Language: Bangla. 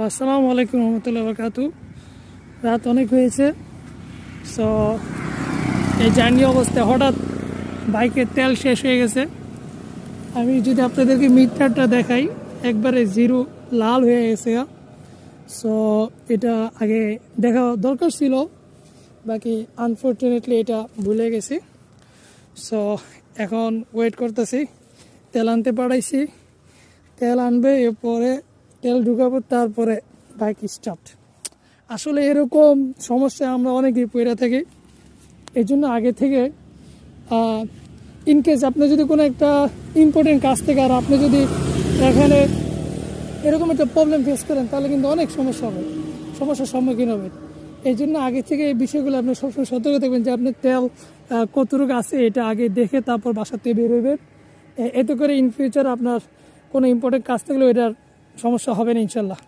আসসালামু আলাইকুম রহমতুল্লাহ বরকাতু। রাত অনেক হয়েছে, সো এই জার্নি অবস্থায় হঠাৎ বাইকের তেল শেষ হয়ে গেছে। আমি যদি আপনাদেরকে মিটারটা দেখাই, একবারে জিরো লাল হয়ে গেছে। সো এটা আগে দেখা দরকার ছিল, বাকি আনফর্চুনেটলি এটা ভুলে গেছি। সো এখন ওয়েট করতেছি, তেল আনতে পাঠাইছি, তেল আনবে, এরপরে তেল ঢুকাবো, তারপরে বাইক স্টার্ট। আসলে এরকম সমস্যা আমরা অনেকেই পড়ে থাকি। এই জন্য আগে থেকে ইনকেস আপনি যদি কোনো একটা ইম্পর্টেন্ট কাজ থেকে আর আপনি যদি এখানে এরকম একটা প্রবলেম ফেস করেন, তাহলে কিন্তু অনেক সমস্যার সম্মুখীন হবেন। এই জন্য আগে থেকে এই বিষয়গুলো আপনি সবসময় সতর্ক থাকবেন যে আপনার তেল কতটুকু আছে, এটা আগে দেখে তারপর বাসা থেকে বের হইবেন। এতে করে ইন ফিউচার আপনার কোনো ইম্পর্টেন্ট কাজ থাকলেও এটার সমস্যা হবে না ইনশাল্লাহ।